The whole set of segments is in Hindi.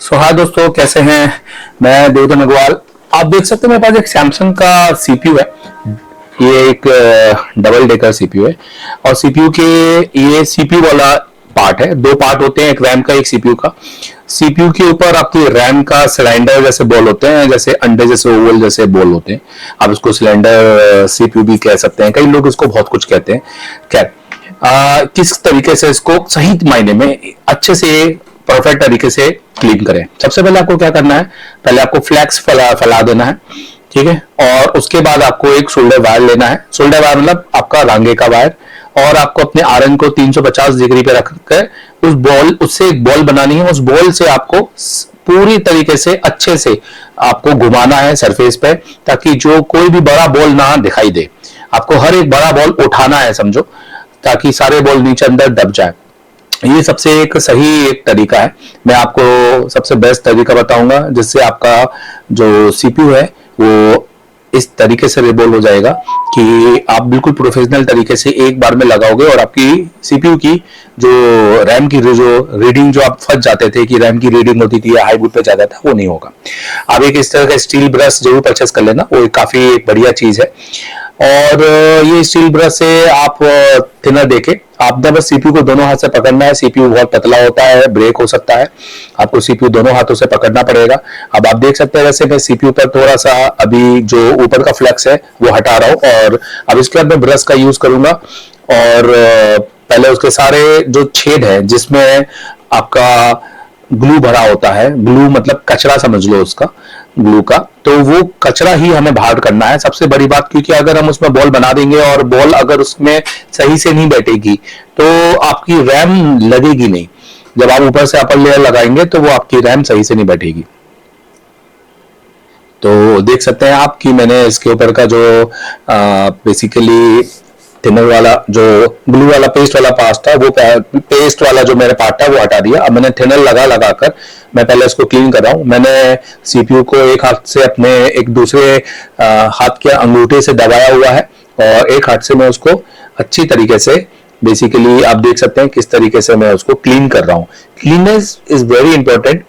हाय दोस्तों, कैसे हैं। मैं देवधन अग्रवाल। आप देख सकते हैं मेरे पास एक सैमसंग का सीपीयू है। ये एक डबल डेकर सीपीयू है और सीपीयू के ये सीपीयू वाला पार्ट है। दो पार्ट होते हैं, एक रैम का एक सीपीयू का। सीपीयू के ऊपर आपकी रैम का सिलेंडर जैसे बॉल होते हैं, जैसे अंडे जैसे ओवल जैसे बॉल होते हैं। आप इसको सिलेंडर सीपीयू भी कह सकते हैं, कई लोग इसको बहुत कुछ कहते हैं। खैर, किस तरीके से इसको सही मायने में अच्छे से परफेक्ट तरीके से क्लीन करें। सबसे पहले आपको क्या करना है, पहले आपको फ्लैक्स फैला देना है, ठीक है। और उसके बाद आपको एक शोल्डर वायर लेना है। शोल्डर वायर मतलब आपका रांगे का वायर। और आपको अपने आयरन को 350 डिग्री पे रखकर उस बॉल उससे एक बॉल बनानी है। उस बॉल से आपको पूरी तरीके से अच्छे से आपको घुमाना है सरफेस पे, ताकि जो कोई भी बड़ा बॉल ना दिखाई दे। आपको हर एक बड़ा बॉल उठाना है, समझो, ताकि सारे बॉल नीचे अंदर दब जाए। ये सबसे एक सही एक तरीका है। मैं आपको सबसे बेस्ट तरीका बताऊंगा जिससे आपका जो सीपीयू है वो इस तरीके से रिबॉल हो जाएगा कि आप बिल्कुल प्रोफेशनल तरीके से एक बार में लगाओगे और आपकी सीपीयू की जो रैम की जो रीडिंग जो आप फंस जाते थे कि रैम की रीडिंग होती थी या हाई बूट पे जाता था, वो नहीं होगा। आप एक इस तरह का स्टील ब्रश जरूर परचेस कर लेना, वो काफी एक बढ़िया चीज है। और ये स्टील ब्रश से आप थिनर देके आप बस सीपीयू को दोनों हाथ से पकड़ना है। सीपीयू बहुत पतला होता है, ब्रेक हो सकता है, आपको सीपीयू दोनों हाथों से पकड़ना पड़ेगा। अब आप देख सकते हैं वैसे मैं सीपीयू पर थोड़ा सा अभी जो ऊपर का फ्लैक्स है वो हटा रहा हूं। और अब इसके बाद मैं ब्रश का यूज करूंगा और पहले उसके सारे जो छेद है जिसमें आपका ग्लू भरा होता है, ग्लू मतलब कचरा समझ लो उसका, ग्लू का, तो वो कचरा ही हमें बाहर करना है। सबसे बड़ी बात, क्योंकि अगर हम उसमें बॉल बना देंगे और बॉल अगर उसमें सही से नहीं बैठेगी तो आपकी रैम लगेगी नहीं। जब आप ऊपर से अपर लेयर लगाएंगे तो वो आपकी रैम सही से नहीं बैठेगी। तो देख सकते हैं आप कि मैंने इसके ऊपर का जो बेसिकली थिनर वाला जो ग्लू वाला पेस्ट वाला पार्ट था, वो पेस्ट वाला जो मेरा पार्ट था वो हटा दिया। अब मैंने थिनर लगा कर मैं पहले इसको क्लीन कर रहा हूं। मैंने सीपीयू को एक हाथ से अपने एक दूसरे हाथ के अंगूठे से दबाया हुआ है और एक हाथ से मैं उसको अच्छी तरीके से बेसिकली आप देख सकते हैं किस तरीके से मैं उसको क्लीन कर रहा हूं। क्लीननेस इज वेरी इंपॉर्टेंट,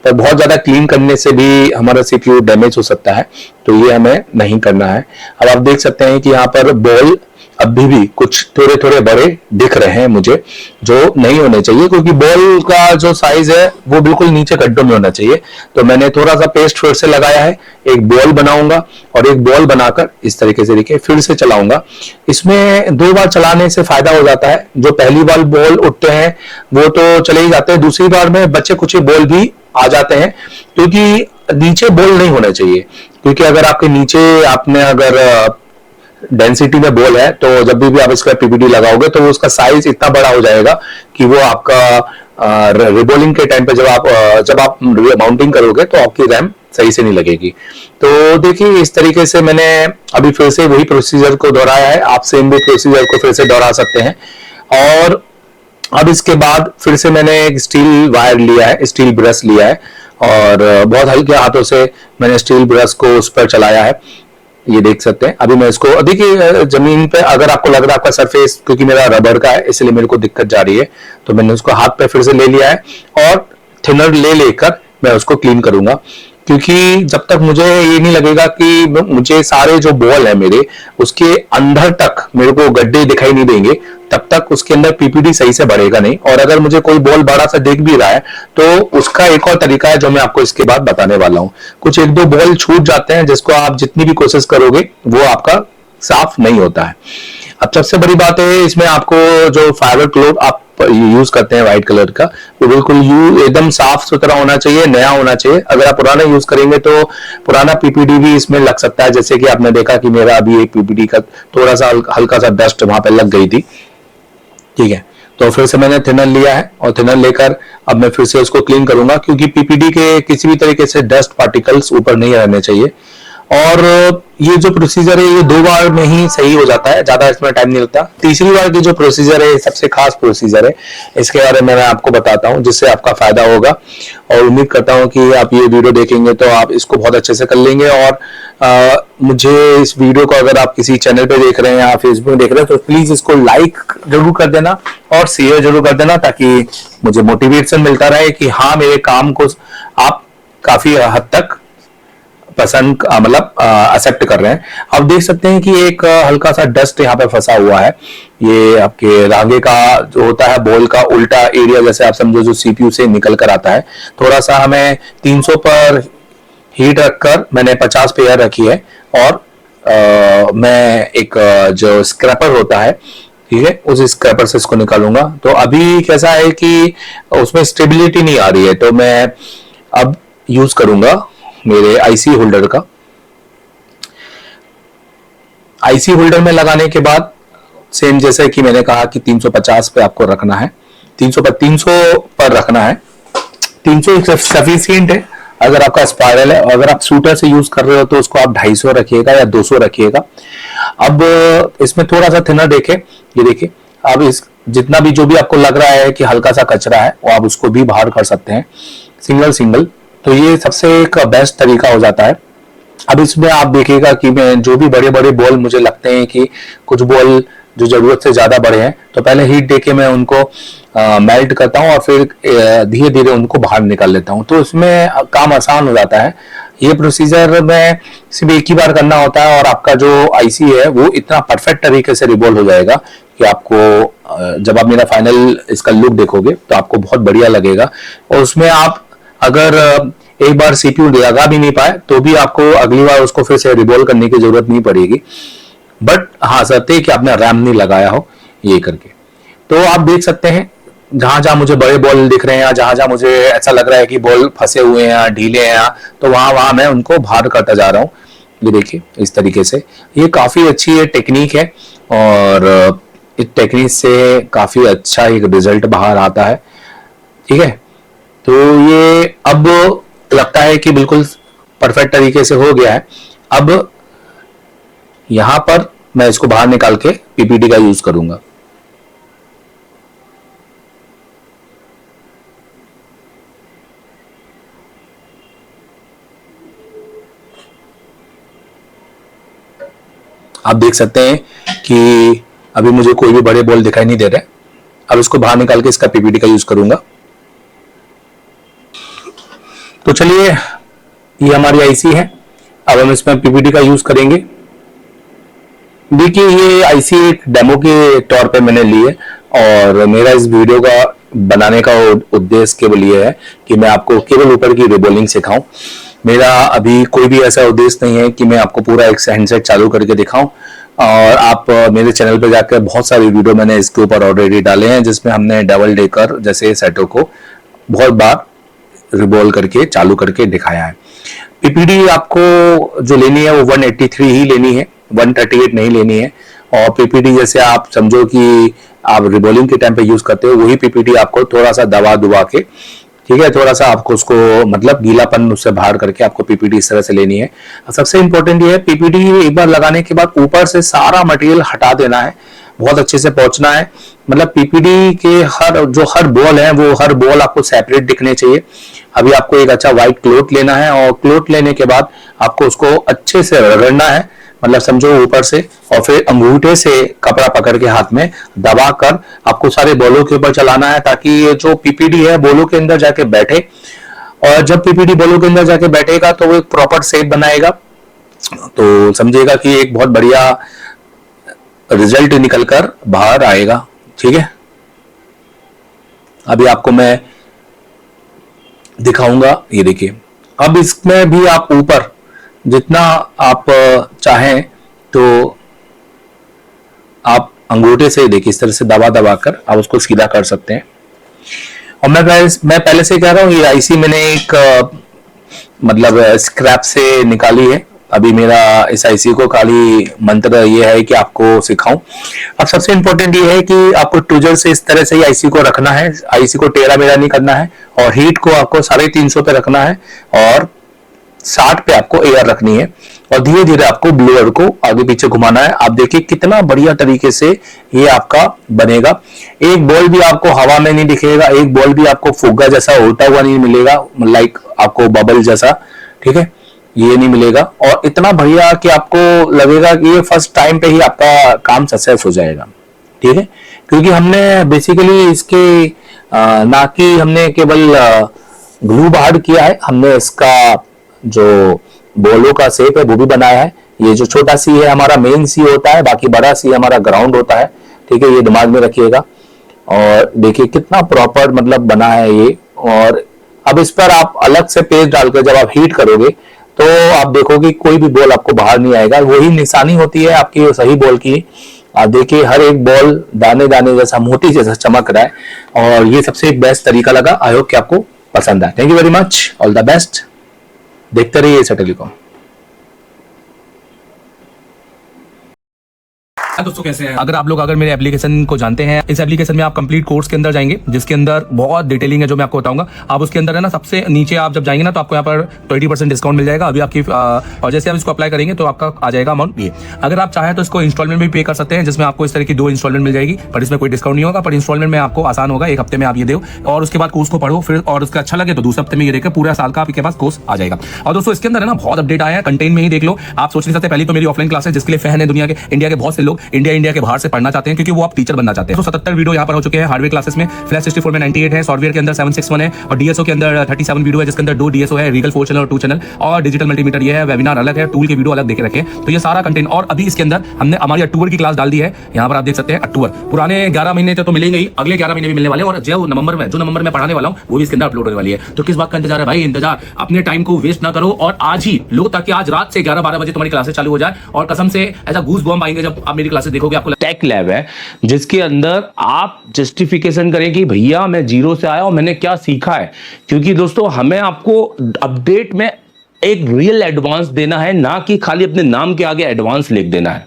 पर बहुत ज्यादा क्लीन करने से भी हमारा सीपीयू डैमेज हो सकता है, तो ये हमें नहीं करना है। अब आप देख सकते हैं कि यहाँ पर बॉल अभी भी कुछ थोड़े थोड़े बड़े दिख रहे हैं मुझे, जो नहीं होने चाहिए, क्योंकि बॉल का जो साइज है वो बिल्कुल नीचे गड्ढों में होना चाहिए। तो मैंने थोड़ा सा पेस्ट फिर से लगाया है, एक बॉल बनाऊंगा और एक बॉल बनाकर इस तरीके से देखिए फिर से चलाऊंगा। इसमें दो बार चलाने से फायदा हो जाता है। जो पहली बार बॉल उठते हैं वो तो चले ही जाते हैं, दूसरी बार में बच्चे कुछ बॉल भी आ जाते हैं, क्योंकि नीचे बॉल नहीं होना चाहिए। क्योंकि अगर आपके नीचे आपने अगर डेंसिटी में बॉल है तो जब भी आप इसका पीपीडी लगाओगे तो उसका साइज इतना बड़ा हो जाएगा कि वो आपका रिबॉलिंग के टाइम पे जब आप माउंटिंग करोगे तो आपकी रैम सही से नहीं लगेगी। तो देखिए इस तरीके से मैंने अभी फिर से वही प्रोसीजर को दोहराया है। आप सेम भी प्रोसीजर को फिर से दोहरा सकते हैं। और अब इसके बाद फिर से मैंने एक स्टील वायर लिया है, स्टील ब्रश लिया है और बहुत हल्के हाथों से मैंने स्टील ब्रश को उस पर चलाया है। ये देख सकते हैं। अभी मैं इसको देखिए जमीन पे अगर आपको लग रहा है आपका सरफेस, क्योंकि मेरा रबर का है इसलिए मेरे को दिक्कत जा रही है, तो मैंने उसको हाथ पे फिर से ले लिया है और थिनर लेकर मैं उसको क्लीन करूंगा। क्योंकि जब तक मुझे ये नहीं लगेगा कि मुझे सारे जो बॉल है मेरे उसके अंदर तक मेरे को गड्ढे दिखाई नहीं देंगे, तब तक उसके अंदर पीपीडी सही से बढ़ेगा नहीं। और अगर मुझे कोई बॉल बड़ा सा दिख भी रहा है तो उसका एक और तरीका है जो मैं आपको इसके बाद बताने वाला हूं। कुछ एक दो बॉल छूट जाते हैं जिसको आप जितनी भी कोशिश करोगे वो आपका साफ नहीं होता है। अब सबसे बड़ी बात है इसमें आपको जो फाइबर क्लोथ आप यूज करते हैं व्हाइट कलर का, वो बिल्कुल एकदम साफ सुथरा होना चाहिए, नया होना चाहिए। अगर आप पुराना यूज करेंगे तो पुराना पीपीडी भी इसमें लग सकता है। जैसे कि आपने देखा कि मेरा अभी एक पीपीडी का थोड़ा सा हल्का सा डस्ट वहां पे लग गई थी, ठीक है। तो फिर से मैंने थिनर लिया है और थिनर लेकर अब मैं फिर से उसको क्लीन करूंगा, क्योंकि पीपीडी के किसी भी तरीके से डस्ट पार्टिकल्स ऊपर नहीं रहने चाहिए। और ये जो प्रोसीजर है ये 2 बार में ही सही हो जाता है, ज्यादा इसमें टाइम नहीं लगता। तीसरी बार की जो प्रोसीजर है सबसे खास प्रोसीजर है, इसके बारे में मैं आपको बताता हूँ जिससे आपका फायदा होगा। और उम्मीद करता हूँ कि आप ये वीडियो देखेंगे तो आप इसको बहुत अच्छे से कर लेंगे। और मुझे इस वीडियो को अगर आप किसी चैनल पे देख रहे हैं या फेसबुक में देख रहे हैं तो प्लीज इसको लाइक जरूर कर देना और शेयर जरूर कर देना, ताकि मुझे मोटिवेशन मिलता रहे कि हाँ मेरे काम को आप काफी हद तक पसंद मतलब एक्सेप्ट कर रहे हैं। आप देख सकते हैं कि एक हल्का सा डस्ट यहाँ पे फंसा हुआ है। ये आपके रागे का जो होता है बॉल का उल्टा एरिया, जैसे आप समझो जो सीपीयू से निकल कर आता है। थोड़ा सा हमें 300 पर हीट रखकर मैंने 50 पे एयर रखी है और मैं एक जो स्क्रैपर होता है, ठीक है, उस स्क्रैपर से इसको निकालूंगा। तो अभी कैसा है कि उसमें स्टेबिलिटी नहीं आ रही है, तो मैं अब यूज करूंगा मेरे आईसी होल्डर का। आईसी होल्डर में लगाने के बाद सेम जैसे कि मैंने कहा कि 350 पे आपको रखना है, 300 पर रखना है। 300 सफिशिएंट है अगर आपका स्पाइरल है। अगर आप शूटर से यूज कर रहे हो तो उसको आप 250 रखिएगा या 200 रखिएगा। अब इसमें थोड़ा सा थिनर देखे, ये देखिए। अब इस जितना भी जो भी आपको लग रहा है कि हल्का सा कचरा है वो आप उसको भी बाहर कर सकते हैं सिंगल। तो ये सबसे एक बेस्ट तरीका हो जाता है। अब इसमें आप देखिएगा कि मैं जो भी बड़े बड़े बॉल मुझे लगते हैं कि कुछ बॉल जो जरूरत से ज्यादा बड़े हैं, तो पहले हीट देके मैं उनको मेल्ट करता हूँ और फिर धीरे धीरे उनको बाहर निकाल लेता हूँ, तो इसमें काम आसान हो जाता है। ये प्रोसीजर में सिर्फ एक ही बार करना होता है और आपका जो आईसी है वो इतना परफेक्ट तरीके से रिवॉल्व हो जाएगा कि आपको जब आप मेरा फाइनल इसका लुक देखोगे तो आपको बहुत बढ़िया लगेगा। और उसमें आप अगर एक बार सीपीयू लगा भी नहीं पाए तो भी आपको अगली बार उसको फिर से रिवॉल्व करने की जरूरत नहीं पड़ेगी। बट हाँ शर्त कि आपने रैम नहीं लगाया हो ये करके। तो आप देख सकते हैं जहां जहां मुझे बड़े बॉल दिख रहे हैं या जहां जहां मुझे ऐसा लग रहा है कि बॉल फंसे हुए हैं, ढीले हैं, तो वहां वहां मैं उनको बाहर करता जा रहा हूँ। ये देखिए इस तरीके से। ये काफी अच्छी है टेक्निक है और इस टेक्निक से काफी अच्छा एक रिजल्ट बाहर आता है, ठीक है। तो ये अब लगता है कि बिल्कुल परफेक्ट तरीके से हो गया है। अब यहां पर मैं इसको बाहर निकाल के पीपीटी का यूज करूंगा। आप देख सकते हैं कि अभी मुझे कोई भी बड़े बॉल दिखाई नहीं दे रहे। अब इसको बाहर निकाल के इसका पीपीटी का यूज करूंगा। तो चलिए ये हमारी आईसी है, अब हम इसमें पीपीटी का यूज करेंगे। देखिए ये आईसी एक डेमो के तौर पे मैंने ली है और मेरा इस वीडियो का बनाने का उद्देश्य केवल ये है कि मैं आपको केवल ऊपर की रिबॉलिंग सिखाऊं। मेरा अभी कोई भी ऐसा उद्देश्य नहीं है कि मैं आपको पूरा एक हैंडसेट चालू करके दिखाऊं। और आप मेरे चैनल पे जाकर बहुत सारे वीडियो मैंने इसके ऊपर ऑलरेडी डाले हैं जिसमें हमने डबल डेकर जैसे सेटों को बहुत बार रिबॉल्व करके चालू करके दिखाया है। पीपीडी आपको जो लेनी है वो 183 ही लेनी है, 138 नहीं लेनी है। और पीपीडी जैसे आप समझो कि आप रिबॉलिंग के टाइम पे यूज करते हो वही पीपीडी आपको थोड़ा सा दबा दुबा के, ठीक है, थोड़ा सा आपको उसको मतलब गीलापन उससे बाहर करके आपको पीपीडी इस तरह से लेनी है। सबसे इंपॉर्टेंट ये है पीपीडी एक बार लगाने के बाद ऊपर से सारा मटेरियल हटा देना है, बहुत अच्छे से पहुंचना है। मतलब पीपीडी के हर बॉल है वो हर बॉल आपको सेपरेट दिखने चाहिए। अभी आपको एक अच्छा व्हाइट क्लोथ लेना है और क्लोथ लेने के बाद आपको उसको अच्छे से रगड़ना है, मतलब समझो ऊपर से, और फिर अंगूठे से कपड़ा पकड़ के हाथ में दबाकर आपको सारे बॉलों के ऊपर चलाना है ताकि ये जो पीपीडी है बॉलों के अंदर जाके बैठे। और जब पीपीडी बॉलों के अंदर जाके बैठेगा तो वो एक प्रॉपर शेप बनाएगा, तो समझिएगा कि एक बहुत बढ़िया रिजल्ट निकलकर बाहर आएगा, ठीक है। अभी आपको मैं दिखाऊंगा, ये देखिए। अब इसमें भी आप ऊपर जितना आप चाहें तो आप अंगूठे से देखिए इस तरह से दबा दबा कर आप उसको सीधा कर सकते हैं। और मैं पहले से कह रहा हूँ ये आईसी मैंने एक मतलब स्क्रैप से निकाली है। अभी मेरा इस आईसी को खाली मंत्र ये है कि आपको सिखाऊं। अब सबसे इंपॉर्टेंट ये है कि आपको ट्विजर से इस तरह से ही आईसी को रखना है, आईसी को टेढ़ा मेढ़ा नहीं करना है और हीट को आपको 350 पे रखना है और 60 पे आपको एयर रखनी है और धीरे धीरे आपको ब्लोअर को आगे पीछे घुमाना है। आप देखिए कितना बढ़िया तरीके से ये आपका बनेगा। एक बॉल भी आपको हवा में नहीं दिखेगा, एक बॉल भी आपको फुग्गा जैसा उड़ता हुआ नहीं मिलेगा, लाइक आपको बबल जैसा, ठीक है, ये नहीं मिलेगा। और इतना बढ़िया कि आपको लगेगा कि ये फर्स्ट टाइम पे ही आपका काम सक्सेस हो जाएगा, ठीक है। क्योंकि हमने बेसिकली इसके ना कि हमने केवल ग्लू बाहर किया है, हमने इसका जो बॉलों का शेप है वो भी बनाया है। ये जो छोटा सी है हमारा मेन सी होता है, बाकी बड़ा सी हमारा ग्राउंड होता है, ठीक है, ये दिमाग में रखिएगा। और देखिए कितना प्रॉपर मतलब बना है ये। और अब इस पर आप अलग से पेस्ट डालकर जब आप हीट करोगे तो आप देखोगे कोई भी बॉल आपको बाहर नहीं आएगा। वही निशानी होती है आपकी सही बॉल की। आप देखिए हर एक बॉल दाने दाने जैसा, मोती जैसा चमक रहा है। और ये सबसे एक बेस्ट तरीका लगा। आई होप कि आपको पसंद आए। Thank you very much, all the best. देखते रहिए एशिया टेलीकॉम। दोस्तों कैसे हैं? अगर मेरे एप्लीकेशन को जानते हैं, इस एप्लीकेशन में आप कंप्लीट कोर्स के अंदर जाएंगे जिसके अंदर बहुत डिटेलिंग है जो मैं आपको बताऊंगा। आप उसके अंदर है ना, सबसे नीचे आप जब जाएंगे ना तो आपको यहाँ पर 20% डिस्काउंट मिल जाएगा अभी आपकी। और जैसे आप इसको अप्लाई करेंगे तो आपका आ जाएगा अमाउंट ये। अगर आप चाहें तो इसको इंस्टॉलमेंट में भी पे कर सकते हैं, जिसमें आपको इस तरह की 2 इंस्टॉलमेंट मिल जाएगी, पर इसमें कोई डिस्काउंट नहीं होगा। पर इंस्टॉलमेंट में आपको आसान होगा, 1 हफ्ते में आप ये दो और उसके बाद कोर्स को पढ़ो फिर, और उसका अच्छा लगे तो दूसरे हफ्ते में ये देखकर पूरा साल का आपके पास कोर्स आ जाएगा। और दोस्तों इसके अंदर है ना बहुत अपडेट आया है, कंटेंट में ही देख लो। आप सोच नहीं सकते, पहले तो मेरी ऑफलाइन क्लास है जिसके लिए फैन है दुनिया के, इंडिया के बहुत से लोग इंडिया के बाहर से पढ़ना चाहते हैं क्योंकि वो आप टीचर बनना चाहते हैं। तो 77 वीडियो यहाँ पर हो चुके हैं हार्डवेयर क्लासेस में। फ्लैश 64 में 98 है, सॉफ्टवेयर के अंदर 761 है और डीएसओ के अंदर 37 वीडियो है, जिसके अंदर 2 डीएसओ है, रीगल 4 चैनल और 2 चैनल और डिजिटल मल्टीमीटर ये है, वेबिनार अलग है, टूल के वीडियो अलग देके रखे। तो ये सारा कंटेंट। और अभी इसके अंदर हमने हमारी अक्टूबर की क्लास डाल दी है, यहाँ पर आप देख सकते हैं अक्टूबर। पुराने 11 महीने तो मिलेंगे ही, अगले 11 महीने भी मिलने वाले, और जो नवंबर में पढ़ाने वाला हूँ वो भी इसके अंदर अपलोड होने वाली है। तो किस बात का इंतजार है भाई? इंतजार, अपने टाइम को वेस्ट ना करो और आज ही लो, ताकि आज रात से 11-12 बजे तुम्हारी क्लासेस चालू हो जाए। और कसम से ऐसा गूस बॉम्ब आएंगे जब आप मेरी क्लासेस देखोगे। आपको टेक लैब है जिसके अंदर आप जस्टिफिकेशन करें कि भैया मैं जीरो से आया और मैंने क्या सीखा है। क्योंकि दोस्तों हमें आपको अपडेट में एक रियल एडवांस देना है, ना कि खाली अपने नाम के आगे एडवांस लिख देना है।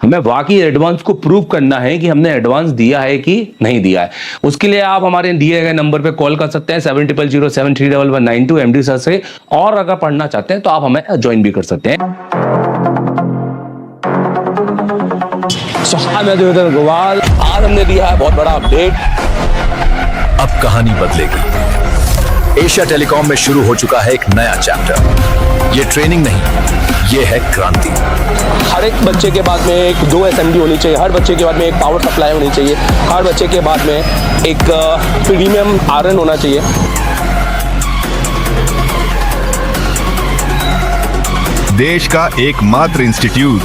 हमें वाकई एडवांस को प्रूव करना है कि हमने एडवांस दिया है कि नहीं दिया है। उसके लिए आप हमारे दिए गए नंबर पे कॉल कर सकते हैं 7007311192 एमडी सर से। और अगर पढ़ना चाहते हैं तो आप हमें ज्वाइन भी कर सकते हैं। मैं देवेंद्र गोवाल, आज हमने दिया है बहुत बड़ा अपडेट। अब कहानी बदलेगी। एशिया टेलीकॉम में शुरू हो चुका है एक नया चैप्टर। ये ट्रेनिंग नहीं, ये है क्रांति। हर एक बच्चे के बाद में एक 2 एसएमडी होनी चाहिए, हर बच्चे के बाद में एक पावर सप्लाई होनी चाहिए, हर बच्चे के बाद में एक प्रीमियम आयरन होना चाहिए। देश का एकमात्र इंस्टीट्यूट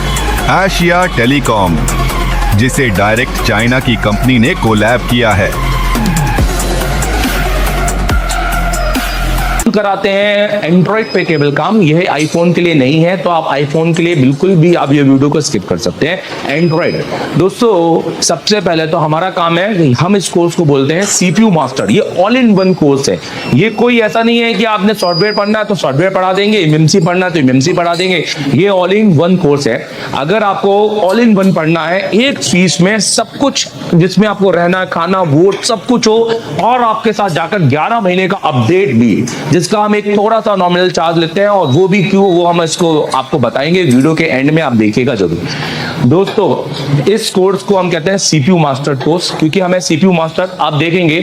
एशिया टेलीकॉम, जिसे डायरेक्ट चाइना की कंपनी ने कोलैब किया है। कराते हैं एंड्रॉइड पे केवल काम, यह आईफोन के लिए नहीं है। तो आप आईफोन के लिए बिल्कुल भी आप ये वीडियो को स्किप कर सकते हैं। एंड्रॉइड दोस्तों सबसे पहले तो हमारा काम है, हम इस कोर्स को बोलते हैं सीपीयू मास्टर। ये ऑल इन वन कोर्स है। ये कोई ऐसा नहीं है कि आपने सॉफ्टवेयर पढ़ना है तो सॉफ्टवेयर पढ़ा देंगे, एमएमसी पढ़ना है तो एमएमसी पढ़ा देंगे। ये ऑल इन वन कोर्स है। अगर आपको ऑल इन वन पढ़ना है, एक फीस में सब कुछ, जिसमें आपको रहना खाना वोट सब कुछ हो, और आपके साथ जाकर 11 महीने का अपडेट भी, जिसका हम एक थोड़ा सा नॉमिनल चार्ज लेते हैं। और वो भी क्यों, वो हम इसको आपको बताएंगे वीडियो के एंड में, आप देखिएगा जरूर। दोस्तों इस कोर्स को हम कहते हैं सीपीयू मास्टर कोर्स, क्योंकि हमें सीपीयू मास्टर, आप देखेंगे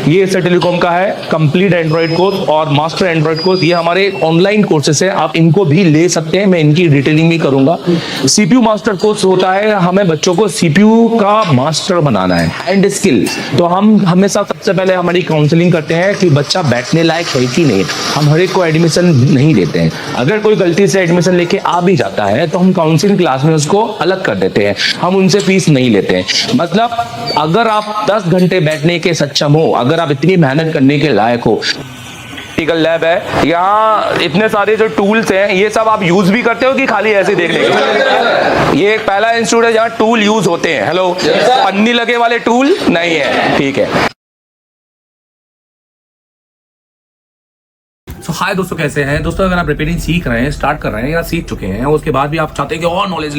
ये एशिया टेलीकॉम का है कंप्लीट एंड्रॉइड कोर्स और मास्टर एंड्रॉइड कोर्स। ये हमारे ऑनलाइन कोर्सेस है, आप इनको भी ले सकते हैं, मैं इनकी डिटेलिंग भी करूंगा। सीपीयू मास्टर कोर्स होता है, हमें बच्चों को सीपीयू का मास्टर बनाना है, हैंड स्किल। तो हम हमेशा सबसे पहले हमारी काउंसलिंग करते हैं कि बच्चा बैठने लायक है कि नहीं। हम हर एक को एडमिशन नहीं देते हैं। अगर कोई गलती से एडमिशन लेके आ भी जाता है तो हम काउंसलिंग क्लास में उसको अलग कर देते हैं, हम उनसे फीस नहीं लेते हैं। मतलब अगर आप 10 घंटे बैठने के सक्षम हो, अगर आप इतनी मेहनत करने के लायक हो, लैब है यहाँ, इतने सारे जो टूल्स हैं ये सब आप यूज भी करते हो कि खाली ऐसे देखने के? ये एक पहला इंस्टीट्यूट है जहाँ टूल यूज होते हैं। हेलो, पन्नी लगे वाले टूल नहीं है, ठीक है। सो हाय दोस्तों, कैसे हैं दोस्तों? अगर आप रिपेयरिंग सीख रहे हैं, स्टार्ट कर रहे हैं या सीख चुके हैं, उसके बाद भी आप चाहते हैं कि और नॉलेज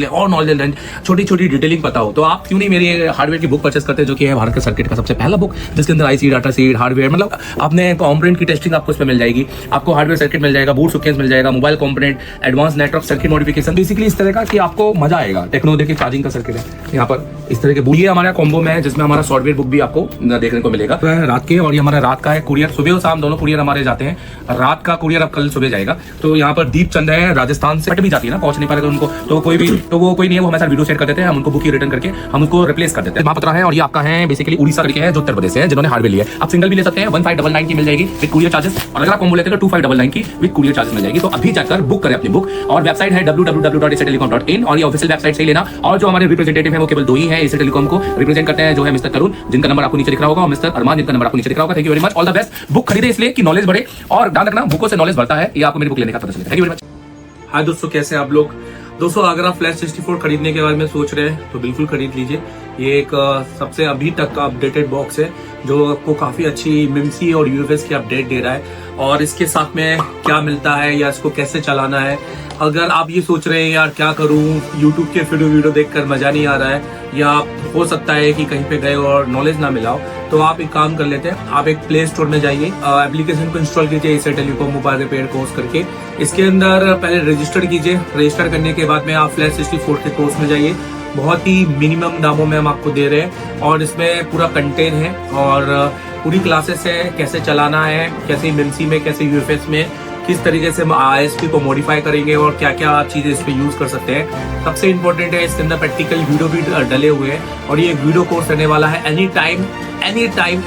लें, छोटी छोटी डिटेलिंग पता हो, तो आप क्यों नहीं मेरी हार्डवेयर की बुक परचेस करते हैं, जो कि है भारत के सर्किट का सबसे पहला बुक, जिसके अंदर आईसी, डाटा शीट, हार्डवेयर, मतलब आपने कंपोनेंट की टेस्टिंग आपको इसमें मिल जाएगी, आपको हार्डवेयर सर्किट मिल जाएगा, बूट सीक्वेंस मिल जाएगा, mobile component, advance network circuit modification, basically इस तरह का कि आपको मजा आएगा। टेक्नो देखिए चार्जिंग का सर्किट है यहाँ पर, इस तरह के बुक, ये हमारा कॉम्बो में है जिसमें हमारा सॉफ्टवेयर बुक भी आपको देखने को मिलेगा। तो रात के, और ये हमारा रात का है कुरियर, सुबह और शाम दोनों कुरियर हमारे जाते हैं। रात का कुरियर अब कल सुबह जाएगा। तो यहाँ पर दीप चंद है राजस्थान से, भी जाती है ना, पहुंच नहीं पा रहे तो उनको, तो कोई भी, तो वो कोई नहीं है, वो हमारे साथ वीडियो शेयर कर देते हैं, हम उनको बुक ही रिटर्न करके हम उनको रिप्लेस कर देते हैं। महापत्रा है, और ये आपका है बेसिकली उड़ीसा करके है, जो उत्तर प्रदेश से है, जिन्होंने हार्डवेयर लिया है। आप सिंगल भी ले सकते हैं, 1599 की मिल जाएगी विद कुरियर चार्जेस, और अगर आप कॉम्बो लेते हैं तो 2599 की विद कुरियर चार्जेस मिल जाएगी। तो अभी जाकर बुक करें अपनी बुक, और वेबसाइट है www.asiatelecom.in, और ये ऑफिशियल वेबसाइट से ही लेना। और जो हमारे रिप्रेजेंटेटिव है वो केवल दो ही है, एशिया टेलीकॉम को रिप्रेजेंट करते हैं, जो है मिस्टर तरुण, जिनका नंबर आपको नीचे दिख रहा होगा, और मिस्टर अरमान, जिनका नंबर आपको नीचे दिख रहा होगा। Thank you very much, all the best. Book खरीदे इसलिए कि नॉलेज बढ़े, और ध्यान रखना बुकों से नॉलेज बढ़ता है, ये आपको मेरी बुक लेने का पता चलेगा। Thank you very much. Hi दोस्तों, कैसे हैं आप लोग? दोस्तों, अगर आप फ्लैश 64 खरीदने के बारे में सोच रहे हैं तो बिल्कुल खरीद लीजिए। ये एक सबसे अभी तक का अपडेटेड बॉक्स है, जो आपको काफी अच्छी मिमसी और यूएफएस की अपडेट दे रहा है। और इसके साथ में क्या मिलता है या इसको कैसे चलाना है, अगर आप ये सोच रहे हैं यार क्या करूं, यूट्यूब के वीडियो देखकर मजा नहीं आ रहा है, या हो सकता है कि कहीं पे गए और नॉलेज ना मिला हो, तो आप एक काम कर लेते हैं, आप एक प्ले स्टोर में जाइए, एप्लीकेशन को इंस्टॉल कीजिए, Asia telecom mobile repair course करके। इसके अंदर पहले रजिस्टर कीजिए, रजिस्टर करने के बाद में आप फ्लैश 64 के कोर्स में जाइए। बहुत ही मिनिमम दामों में हम आपको दे रहे हैं, और इसमें पूरा कंटेंट है, और पूरी क्लासेस है, कैसे चलाना है, कैसे मिमसी में, कैसे यूएफएस में, किस तरीके से हम आईएसपी को मॉडिफाई करेंगे, और क्या क्या चीजें इस पे यूज कर सकते हैं। सबसे इंपॉर्टेंट है, इसके अंदर प्रैक्टिकल वीडियो भी डले हुए हैं, और ये वीडियो कोर्स रहने वाला है। एनी टाइम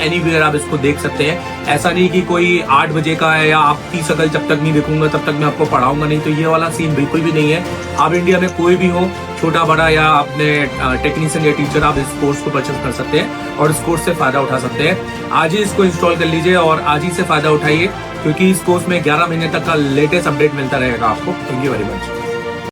एनीवेयर आप इसको देख सकते हैं। ऐसा नहीं कि कोई 8 बजे का है या आप 30 अगस्त जब तक नहीं देखूंगा तब तक मैं आपको पढ़ाऊंगा नहीं, तो ये वाला सीन बिल्कुल भी नहीं है। आप इंडिया में कोई भी हो, छोटा बड़ा या अपने टेक्नीशियन या टीचर, आप इस कोर्स को परचेस कर सकते हैं और इस कोर्स से फायदा उठा सकते हैं। आज ही इसको इंस्टॉल कर लीजिए और आज ही से फायदा उठाइए, क्योंकि इस कोर्स में 11 महीने तक का लेटेस्ट अपडेट मिलता रहेगा आपको। Thank you very much.